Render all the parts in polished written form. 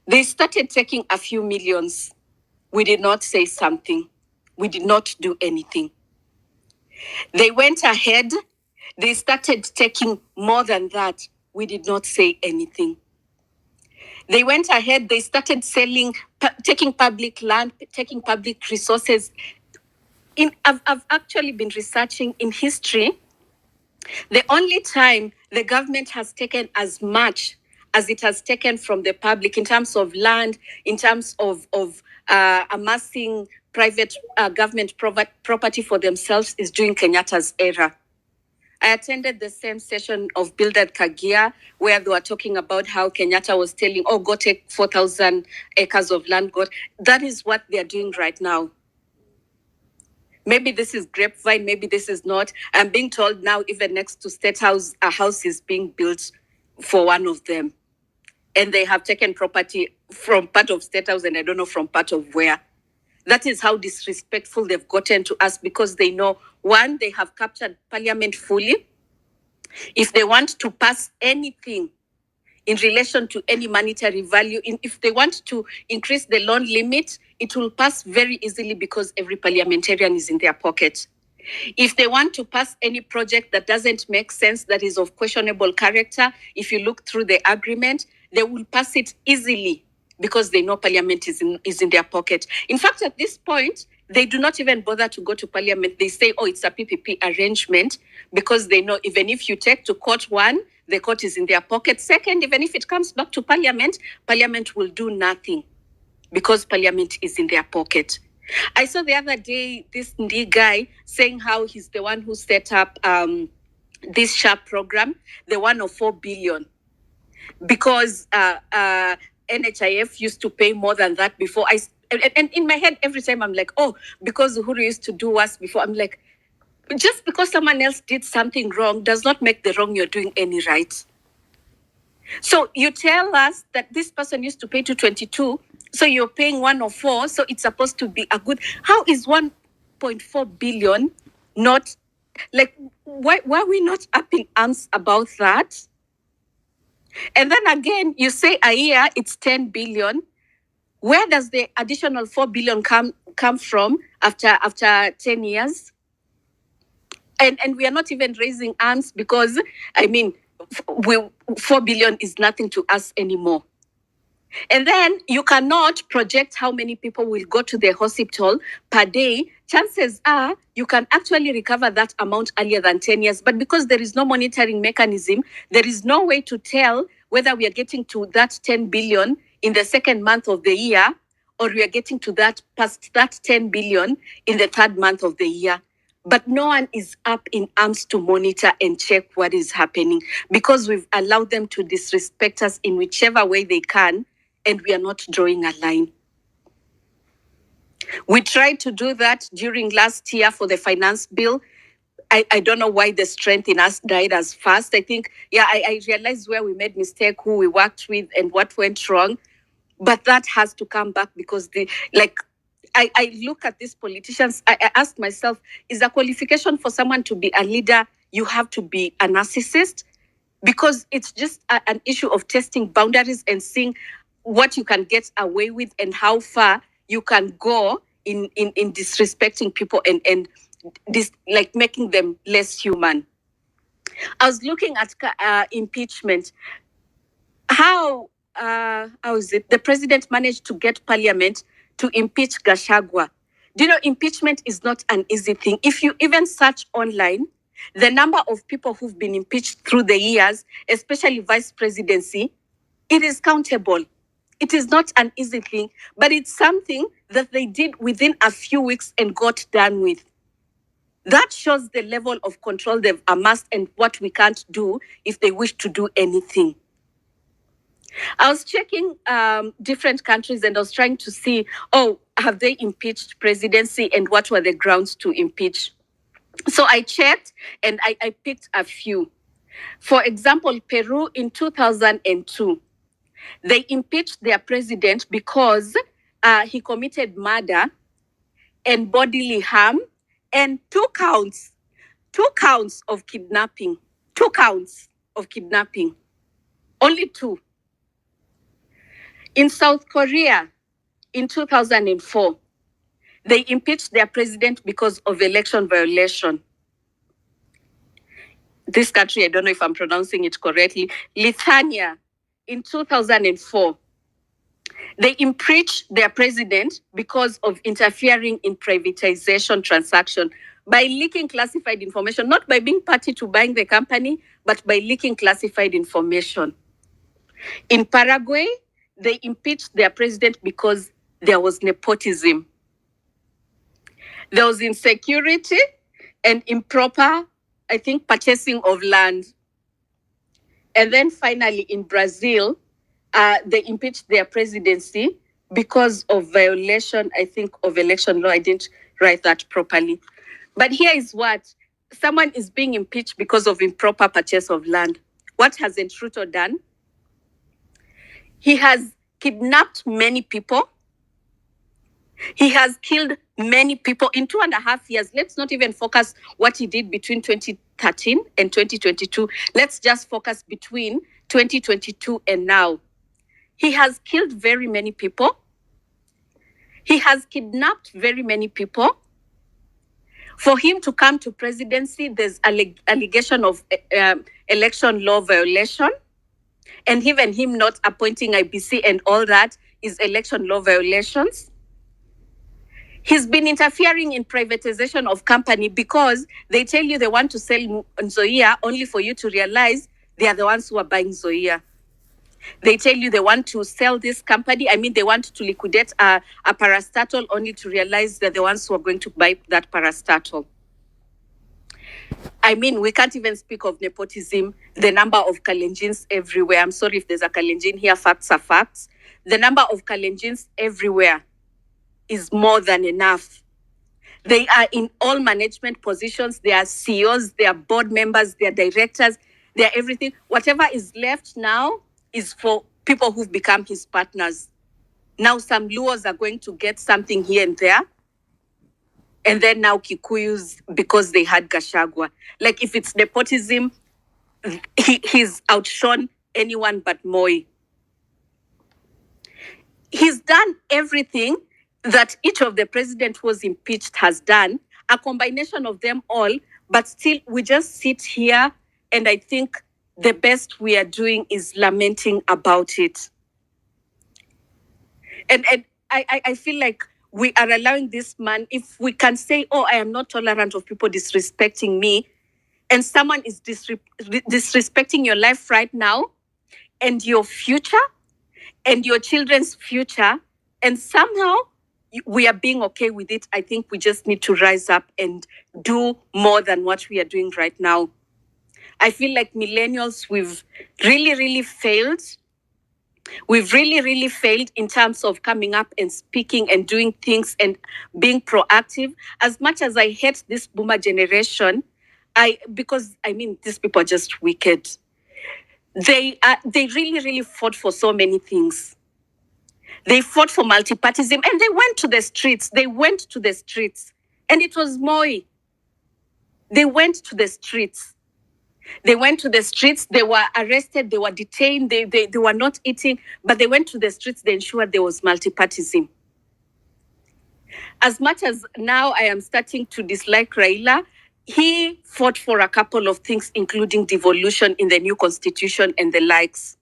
They started taking a few millions. We did not say something. We did not do anything. They went ahead. They started taking more than that. We did not say anything. They went ahead. They started selling, taking public land, taking public resources. I've actually been researching in history. The only time the government has taken as much as it has taken from the public in terms of land, in terms of amassing private government property for themselves is during Kenyatta's era. I attended the same session of Bildad Kagia where they were talking about how Kenyatta was telling, oh, go take 4,000 acres of land. That is what they're doing right now. Maybe this is grapevine, maybe this is not. I'm being told now, even next to State House, a house is being built for one of them. And they have taken property from part of State House and I don't know from part of where. That is how disrespectful they've gotten to us because they know, one, they have captured parliament fully. If they want to pass anything in relation to any monetary value, if they want to increase the loan limit, it will pass very easily because every parliamentarian is in their pocket. If they want to pass any project that doesn't make sense, that is of questionable character, if you look through the agreement, they will pass it easily because they know parliament is in their pocket. In fact, at this point, they do not even bother to go to parliament. They say, oh, it's a PPP arrangement because they know even if you take to court one, the court is in their pocket. Second, even if it comes back to parliament, parliament will do nothing because parliament is in their pocket. I saw the other day this Ndi guy saying how he's the one who set up this SHARP program, the one of 4 billion, because NHIF used to pay more than that before. And in my head, every time I'm like, oh, because Uhuru used to do us before, I'm like, just because someone else did something wrong does not make the wrong you're doing any right. So you tell us that this person used to pay 222, so you're paying 104, so it's supposed to be a good. How is 1.4 billion not like? Why are we not up in arms about that? And then again, you say a year it's 10 billion. Where does the additional 4 billion come from after 10 years? And we are not even raising arms because, I mean, 4 billion is nothing to us anymore. And then you cannot project how many people will go to the hospital per day. Chances are you can actually recover that amount earlier than 10 years. But because there is no monitoring mechanism, there is no way to tell whether we are getting to that 10 billion in the second month of the year or we are getting to that past that 10 billion in the third month of the year. But no one is up in arms to monitor and check what is happening because we've allowed them to disrespect us in whichever way they can, and we are not drawing a line. We tried to do that during last year for the finance bill. I don't know why the strength in us died as fast. I think, I realized where we made mistake, who we worked with, and what went wrong. But that has to come back because I look at these politicians, I ask myself, is a qualification for someone to be a leader, you have to be a narcissist? Because it's just an issue of testing boundaries and seeing what you can get away with and how far you can go in disrespecting people and this, like, making them less human. I was looking at impeachment. How is it the president managed to get parliament to impeach Gachagua? Do you know impeachment is not an easy thing? If you even search online, the number of people who've been impeached through the years, especially vice presidency, it is countable. It is not an easy thing, but it's something that they did within a few weeks and got done with. That shows the level of control they've amassed and what we can't do if they wish to do anything. I was checking different countries and I was trying to see, have they impeached presidency and what were the grounds to impeach? So I checked and I picked a few. For example, Peru in 2002, they impeached their president because he committed murder and bodily harm and two counts of kidnapping. 2 counts of kidnapping. Only 2. In South Korea, in 2004, they impeached their president because of election violation. This country, I don't know if I'm pronouncing it correctly, Lithuania, in 2004, they impeached their president because of interfering in privatization transaction by leaking classified information, not by being party to buying the company, but by leaking classified information. In Paraguay, they impeached their president because there was nepotism. There was insecurity and improper, I think, purchasing of land. And then finally, in Brazil, they impeached their presidency because of violation, I think, of election law. I didn't write that properly. But here is what someone is being impeached because of improper purchase of land. What hasn't Ruto done? He has kidnapped many people. He has killed many people in 2.5 years. Let's not even focus what he did between 2013 and 2022. Let's just focus between 2022 and now. He has killed very many people. He has kidnapped very many people. For him to come to presidency, there's allegation of election law violation. And even him not appointing IBC and all that is election law violations. He's been interfering in privatization of company because they tell you they want to sell Nzoia only for you to realize they are the ones who are buying Nzoia. They tell you they want to sell this company. I mean, they want to liquidate a parastatal only to realize they're the ones who are going to buy that parastatal. I mean, we can't even speak of nepotism, the number of Kalenjins everywhere. I'm sorry if there's a Kalenjin here, facts are facts. The number of Kalenjins everywhere is more than enough. They are in all management positions. They are CEOs, they are board members, they are directors, they are everything. Whatever is left now is for people who've become his partners. Now some Luos are going to get something here and there. And then now Kikuyus, because they had Gashagwa. Like if it's nepotism, he's outshone anyone but Moi. He's done everything that each of the president who was impeached has done, a combination of them all, but still we just sit here and I think the best we are doing is lamenting about it. And I feel like we are allowing this man, if we can say, oh, I am not tolerant of people disrespecting me, and someone is disrespecting your life right now and your future and your children's future, and somehow we are being okay with it. I think we just need to rise up and do more than what we are doing right now. I feel like millennials, we've really, really failed. We've really, really failed in terms of coming up and speaking and doing things and being proactive. As much as I hate this boomer generation, because these people are just wicked. They really, really fought for so many things. They fought for multipartyism and they went to the streets. And it was Moi. They went to the streets. They were arrested, they were detained, they were not eating, but they went to the streets, they ensured there was multipartyism. As much as now I am starting to dislike Raila, he fought for a couple of things, including devolution in the new constitution and the likes.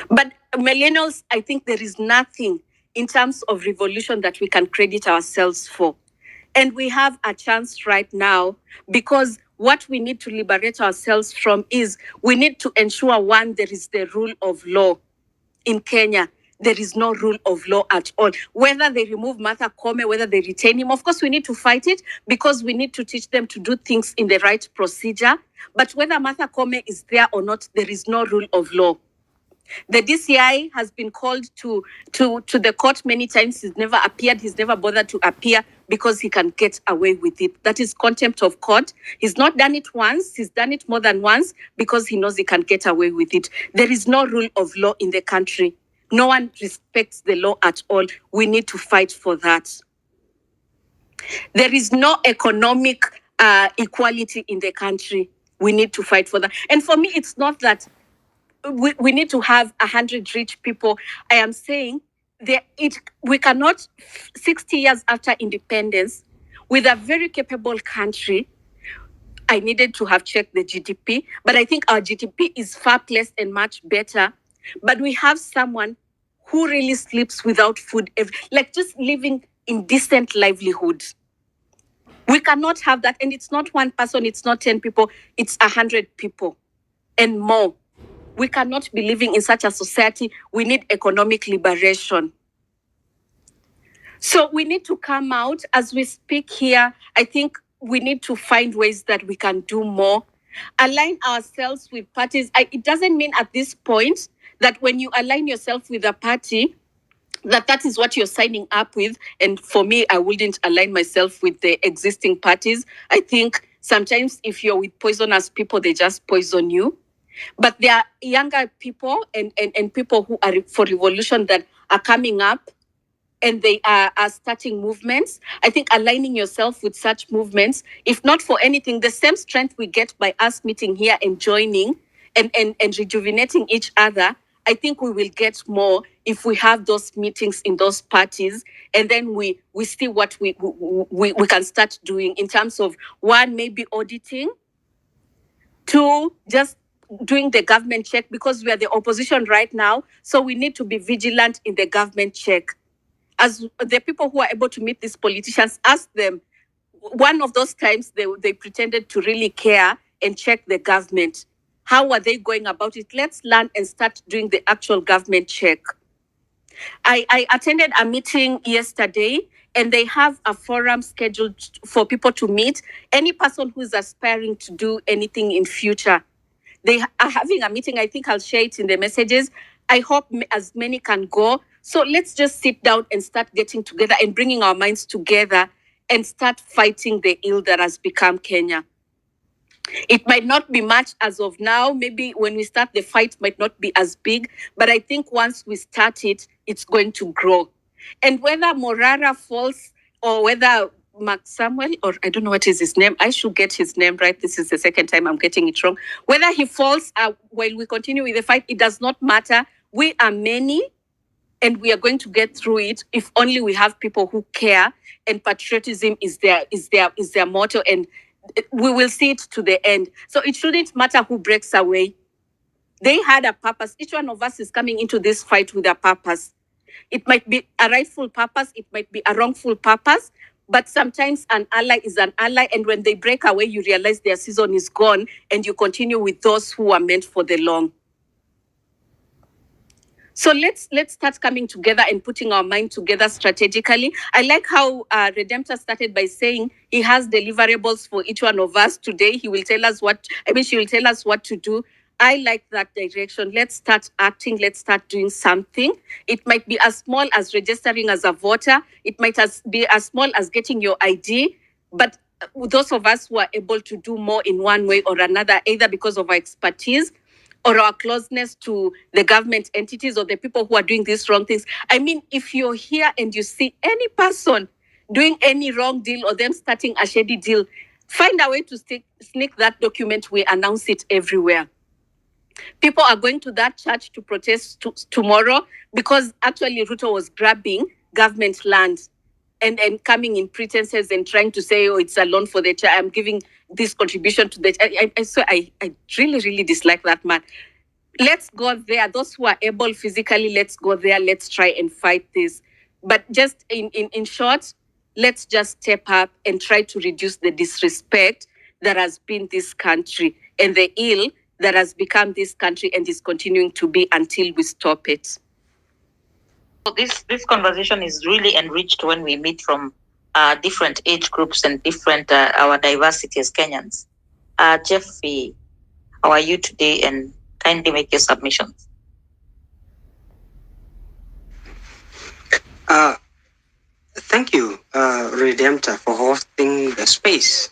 But millennials, I think there is nothing in terms of revolution that we can credit ourselves for. And we have a chance right now, because what we need to liberate ourselves from is we need to ensure, one, there is the rule of law. In Kenya, there is no rule of law at all. Whether they remove Martha Koome, whether they retain him, of course we need to fight it because we need to teach them to do things in the right procedure. But whether Martha Koome is there or not, there is no rule of law. The DCI has been called to the court many times. He's never appeared. He's never bothered to appear because he can get away with it. That is contempt of court. He's not done it once. He's done it more than once because he knows he can get away with it. There is no rule of law in the country. No one respects the law at all. We need to fight for that. There is no economic equality in the country. We need to fight for that. And for me, it's not that we need to have 100 rich people. I am saying we cannot, 60 years after independence, with a very capable country. I needed to have checked the GDP, but I think our GDP is far less and much better. But we have someone who really sleeps without food, like just living in decent livelihood. We cannot have that. And it's not one person, it's not 10 people, it's 100 people and more. We cannot be living in such a society. We need economic liberation. So we need to come out as we speak here. I think we need to find ways that we can do more, align ourselves with parties. It doesn't mean at this point that when you align yourself with a party, that is what you're signing up with. And for me, I wouldn't align myself with the existing parties. I think sometimes if you're with poisonous people, they just poison you. But there are younger people and people who are for revolution that are coming up, and they are starting movements. I think aligning yourself with such movements, if not for anything, the same strength we get by us meeting here and joining and rejuvenating each other, I think we will get more if we have those meetings in those parties, and then we see what we can start doing in terms of, one, maybe auditing, two, just doing the government check, because we are the opposition right now. So we need to be vigilant in the government check. As the people who are able to meet these politicians, ask them. One of those times they pretended to really care and check the government. How are they going about it? Let's learn and start doing the actual government check. I attended a meeting yesterday, and they have a forum scheduled for people to meet. Any person who is aspiring to do anything in future, they are having a meeting. I think I'll share it in the messages. I hope as many can go. So let's just sit down and start getting together and bringing our minds together and start fighting the ill that has become Kenya. It might not be much as of now. Maybe when we start, the fight might not be as big. But I think once we start it, it's going to grow. And whether Morara falls or whether Mark Samuel, or I don't know what is his name. I should get his name right. This is the second time I'm getting it wrong. Whether he falls while we continue with the fight, it does not matter. We are many, and we are going to get through it if only we have people who care, and patriotism is their motto, and we will see it to the end. So it shouldn't matter who breaks away. They had a purpose. Each one of us is coming into this fight with a purpose. It might be a rightful purpose, it might be a wrongful purpose, but sometimes an ally is an ally, and when they break away, you realize their season is gone, and you continue with those who are meant for the long. So let's start coming together and putting our mind together strategically. I like how Redemptor started by saying he has deliverables for each one of us today. She will tell us what to do. I like that direction. Let's start acting. Let's start doing something. It might be as small as registering as a voter. It might be as small as getting your ID. But those of us who are able to do more in one way or another, either because of our expertise or our closeness to the government entities or the people who are doing these wrong things. I mean, if you're here and you see any person doing any wrong deal or them starting a shady deal, find a way to sneak that document. We announce it everywhere. People are going to that church to protest tomorrow because actually Ruto was grabbing government land and coming in pretenses and trying to say, oh, it's a loan for the church. I'm giving this contribution to the church. So I really, really dislike that man. Let's go there. Those who are able physically, let's go there. Let's try and fight this. But just in short, let's just step up and try to reduce the disrespect that has been this country and the ill that has become this country and is continuing to be until we stop it. This conversation is really enriched when we meet from different age groups and different our diversity as Kenyans. Jeffrey, how are you today? And kindly make your submissions. Thank you, Redemptor, for hosting the space.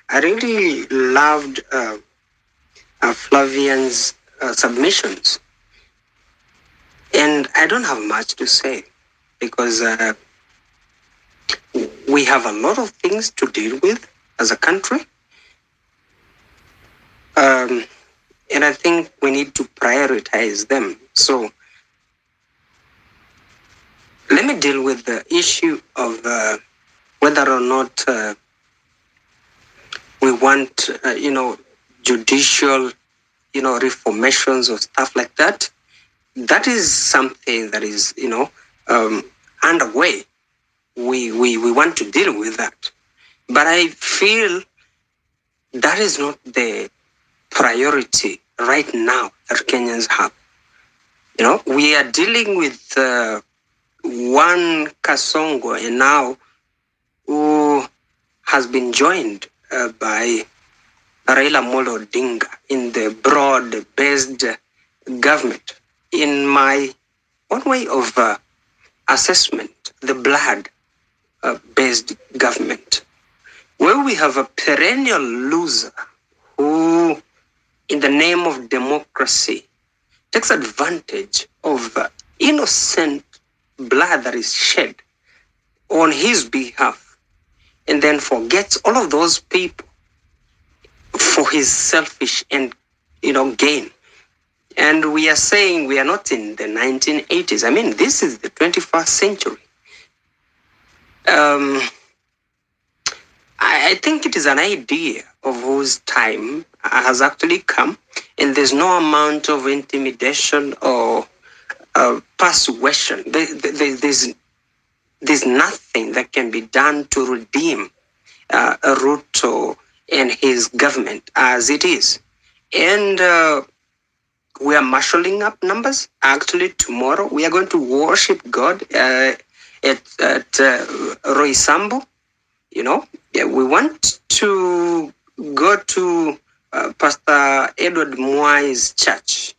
I really loved Flavian's submissions. And I don't have much to say because we have a lot of things to deal with as a country. And I think we need to prioritize them. So let me deal with the issue of whether or not we want, judicial, reformations or stuff like that. That is something that is, underway. We want to deal with that. But I feel that is not the priority right now that Kenyans have. We are dealing with one Kasongo and now who has been joined by Raila Molo Odinga in the broad-based government. In my own way of assessment, the blood-based government, where we have a perennial loser who, in the name of democracy, takes advantage of innocent blood that is shed on his behalf and then forgets all of those people for his selfish and gain. And we are saying we are not in the 1980s. I mean, this is the 21st century. I think it is an idea of whose time has actually come, and there's no amount of intimidation or persuasion. There's nothing that can be done to redeem Ruto and his government as it is. And we are marshalling up numbers. Actually, tomorrow we are going to worship God at Roysambu. We want to go to Pastor Edward Mwai's church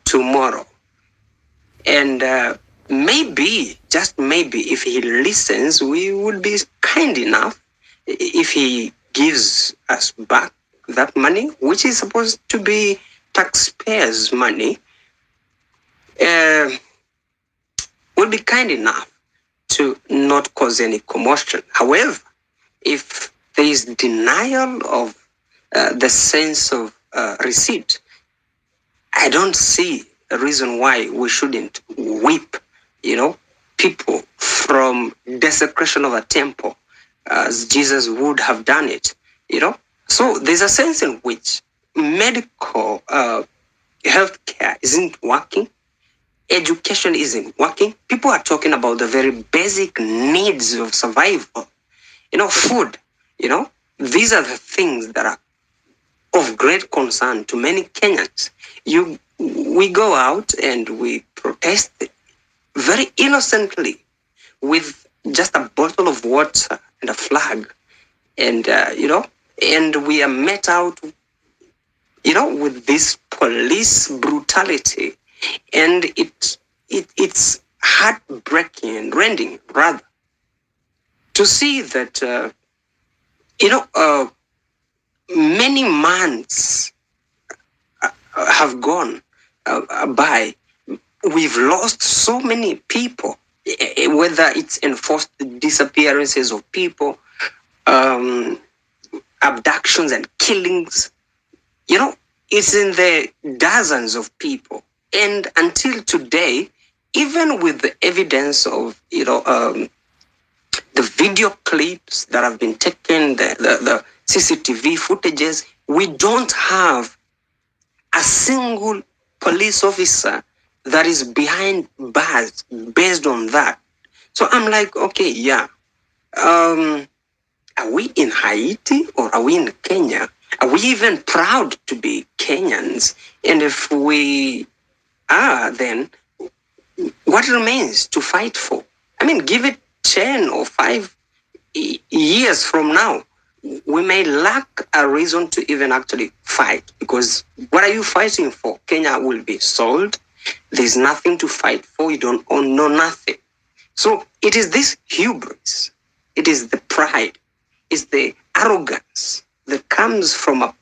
tomorrow. And maybe, just maybe, if he listens, we would be kind enough if he gives us back that money, which is supposed to be taxpayers' money. We'll be kind enough to not cause any commotion. However, if there is denial of the sense of receipt, I don't see a reason why we shouldn't whip, people from desecration of a temple as Jesus would have done it, So there's a sense in which medical healthcare isn't working. Education isn't working. People are talking about the very basic needs of survival. Food, these are the things that are of great concern to many Kenyans. We go out and we protest very innocently with just a bottle of water and a flag. And, and we are met out, with this police brutality. And it's heartbreaking and rending, rather, to see that, many months have gone by. We've lost so many people, whether it's enforced disappearances of people, abductions and killings. It's in the dozens of people. And until today, even with the evidence of, the video clips that have been taken, the CCTV footages, we don't have a single police officer that is behind bars based on that. So I'm like, okay, yeah. Are we in Haiti or are we in Kenya? Are we even proud to be Kenyans? And if we are, then what remains to fight for? I mean, give it 10 or 5 years from now, we may lack a reason to even actually fight, because what are you fighting for? Kenya will be sold. There's nothing to fight for. You don't own nothing. So it is this hubris. It is the pride. It's the arrogance that comes from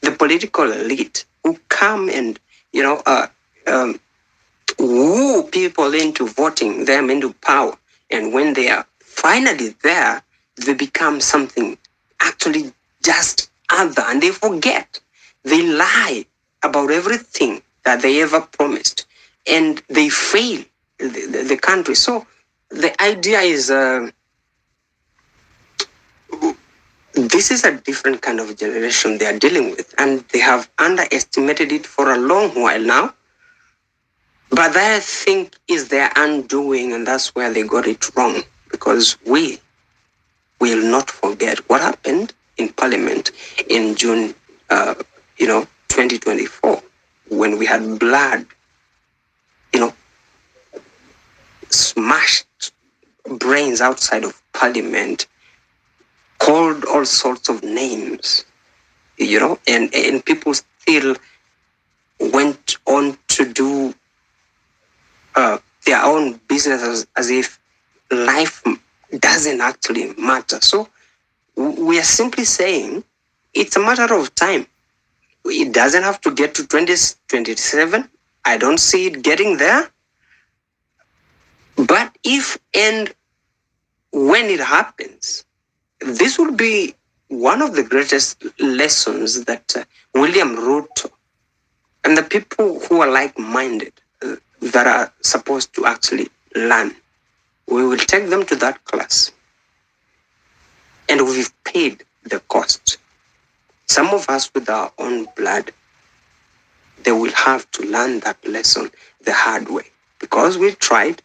the political elite who come and, woo people into voting them into power. And when they are finally there, they become something actually just other, and they forget They lie about everything that they ever promised, and they fail the country. So the idea is this is a different kind of generation they are dealing with, and they have underestimated it for a long while now. But that, I think, is their undoing, and that's where they got it wrong, because we will not forget what happened in Parliament in June, 2024, when we had blood, smashed brains outside of Parliament, called all sorts of names, and people still went on to do their own business as if life doesn't actually matter. So we are simply saying it's a matter of time. It doesn't have to get to 2027. I don't see it getting there. But if and when it happens, this will be one of the greatest lessons that William Ruto and the people who are like-minded that are supposed to actually learn. We will take them to that class, and we've paid the cost. Some of us with our own blood, they will have to learn that lesson the hard way, because we tried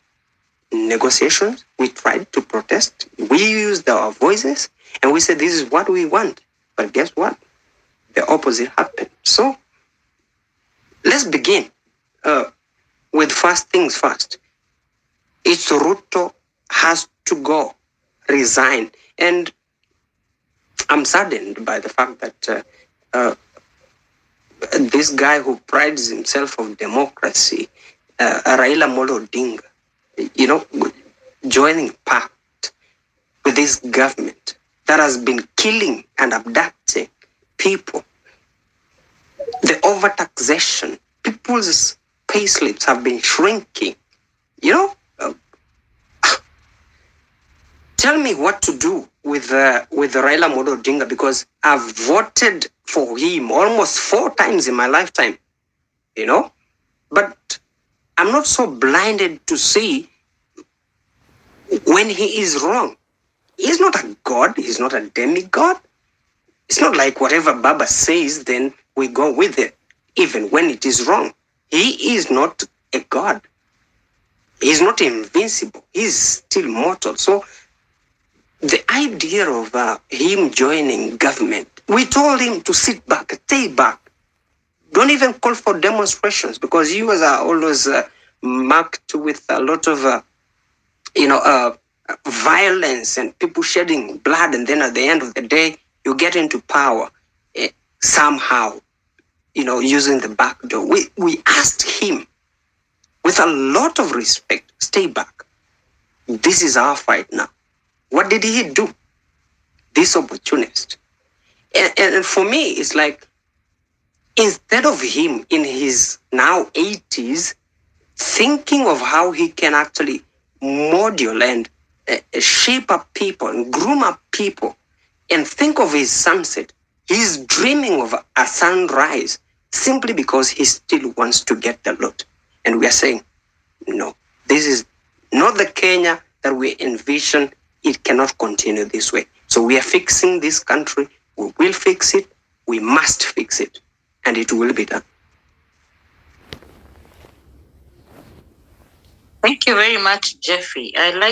negotiations, we tried to protest, we used our voices, and we said this is what we want. But guess what? The opposite happened. So let's begin with first things first. It's Ruto has to go, resign. And I'm saddened by the fact that this guy who prides himself of democracy, Raila Molo Odinga, joining pact with this government that has been killing and abducting people. The overtaxation, people's payslips have been shrinking. Tell me what to do with Raila Molo Odinga, because I've voted for him almost 4 times in my lifetime, but I'm not so blinded to see when he is wrong. He's not a god. He's not a demigod. It's not like whatever Baba says, then we go with it, even when it is wrong. He is not a god. He's not invincible. He's still mortal. So the idea of him joining government, we told him to sit back, stay back. Don't even call for demonstrations, because you guys are always marked with a lot of, violence and people shedding blood. And then at the end of the day, you get into power somehow, using the back door. We asked him with a lot of respect, stay back. This is our fight now. What did he do? This opportunist. And for me, it's like, instead of him in his now 80s, thinking of how he can actually module and shape up people and groom up people, and think of his sunset, he's dreaming of a sunrise simply because he still wants to get the loot. And we are saying, no, this is not the Kenya that we envision. It cannot continue this way. So we are fixing this country. We will fix it. We must fix it. And it will be done. Thank you very much, Jeffrey. I like